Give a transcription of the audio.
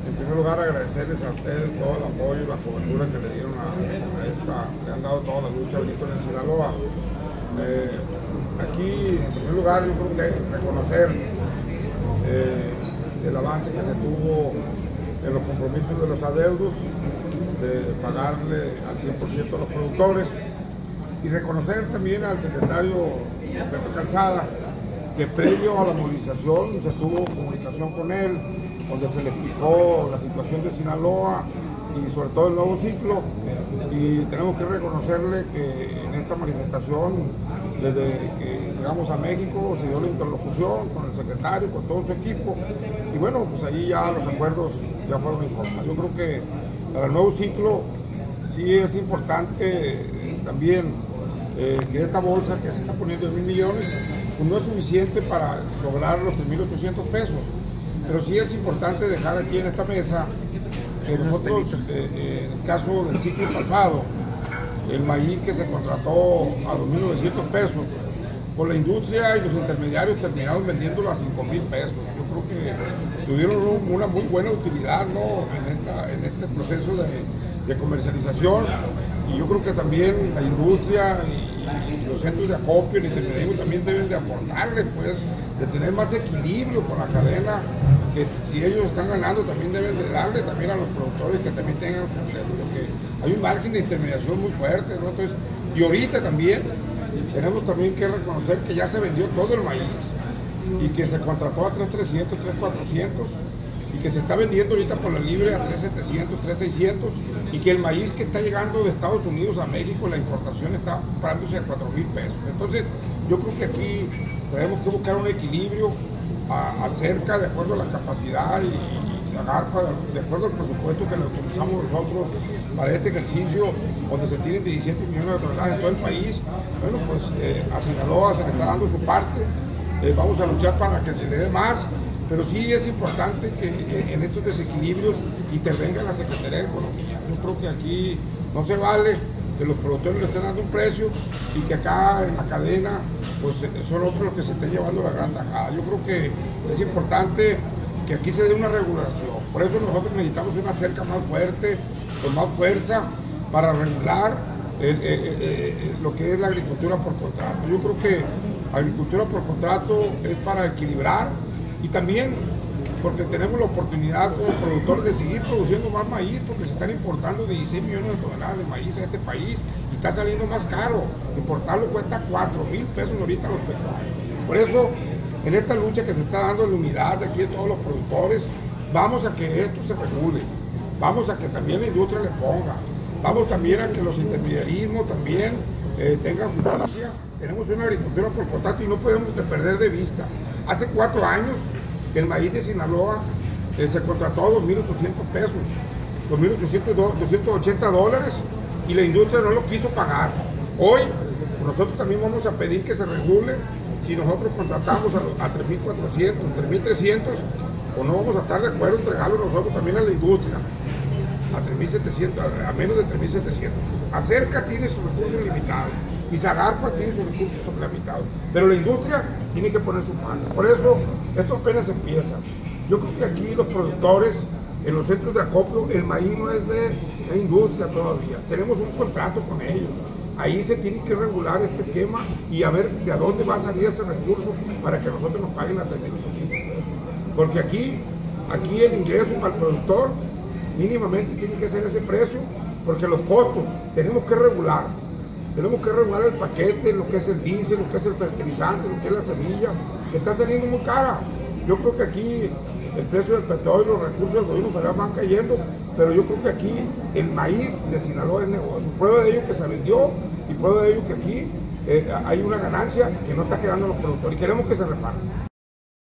En primer lugar, agradecerles a ustedes todo el apoyo y la cobertura que le dieron le han dado toda la lucha ahorita en Sinaloa. Aquí, en primer lugar, yo creo que hay que reconocer el avance que se tuvo en los compromisos de los adeudos, de pagarle al 100% a los productores, y reconocer también al secretario Pepe Calzada, que previo a la movilización se tuvo comunicación con él, donde se le explicó la situación de Sinaloa y sobre todo el nuevo ciclo, y tenemos que reconocerle que en esta manifestación, desde que llegamos a México, se dio la interlocución con el secretario, con todo su equipo, y bueno, pues ahí ya los acuerdos ya fueron informados. Yo creo que para el nuevo ciclo sí es importante también que esta bolsa que se está poniendo de 1,000 millones, pues no es suficiente para lograr los 3,800 pesos, pero sí es importante dejar aquí en esta mesa que nosotros, en el caso del ciclo pasado, el maíz que se contrató a 2,900 pesos, por la industria y los intermediarios terminaron vendiéndolo a 5,000 pesos. Yo creo que tuvieron una muy buena utilidad, ¿no?, en este proceso de comercialización, y yo creo que también la industria y los centros de acopio, el intermediario también deben de aportarle, pues, de tener más equilibrio con la cadena, que si ellos están ganando también deben de darle también a los productores que también tengan su ingreso, porque hay un margen de intermediación muy fuerte, ¿no? Entonces, y ahorita también tenemos también que reconocer que ya se vendió todo el maíz y que se contrató a 3,300, 3,400 y que se está vendiendo ahorita por la libre a 3,700, 3,600, y que el maíz que está llegando de Estados Unidos a México, la importación está comprándose a 4,000 pesos. Entonces, yo creo que aquí tenemos que buscar un equilibrio acerca, de acuerdo a la capacidad y Zagarpa, de acuerdo al presupuesto que le utilizamos nosotros para este ejercicio, donde se tienen 17 millones de toneladas en todo el país. Bueno, pues a Sinaloa se le está dando su parte, vamos a luchar para que se le dé más, pero sí es importante que en estos desequilibrios intervenga la Secretaría de Economía. Yo creo que aquí no se vale que los productores le estén dando un precio y que acá en la cadena pues son otros los que se estén llevando la gran tajada. Yo creo que es importante que aquí se dé una regulación. Por eso nosotros necesitamos una cerca más fuerte, con más fuerza, para regular lo que es la agricultura por contrato. Yo creo que agricultura por contrato es para equilibrar, y también porque tenemos la oportunidad como productores de seguir produciendo más maíz, porque se están importando 16 millones de toneladas de maíz a este país y está saliendo más caro. Importarlo cuesta 4,000 pesos ahorita los pecuarios. Por eso, en esta lucha que se está dando en la unidad de aquí de todos los productores, vamos a que esto se regule, vamos a que también la industria le ponga, vamos también a que los intermediarismos también tengan justicia. Tenemos una agricultura por contrato y no podemos perder de vista. Hace 4 años el maíz de Sinaloa se contrató a 2,800 pesos, 280 dólares, y la industria no lo quiso pagar. Hoy nosotros también vamos a pedir que se regule. Si nosotros contratamos a 3,400, 3,300, o no vamos a estar de acuerdo en entregarlo nosotros también a la industria a 3,700, a menos de 3,700. Acerca tiene sus recursos limitados y Zagarpa tiene sus recursos limitados, pero la industria tiene que poner su mano. Por eso esto apenas empieza. Yo creo que aquí los productores, en los centros de acopio, el maíz no es de la industria todavía. Tenemos un contrato con ellos. Ahí se tiene que regular este esquema y a ver de a dónde va a salir ese recurso para que nosotros nos paguen a 3,800 pesos. Porque aquí el ingreso para el productor mínimamente tiene que ser ese precio, porque los costos tenemos que regular el paquete, lo que es el diésel, lo que es el fertilizante, lo que es la semilla, que está saliendo muy cara. Yo creo que aquí el precio del petróleo, los recursos del gobierno federal van cayendo, pero yo creo que aquí el maíz de Sinaloa es negocio. Prueba de ello que se vendió, y prueba de ello que aquí hay una ganancia que no está quedando a los productores, y queremos que se reparta.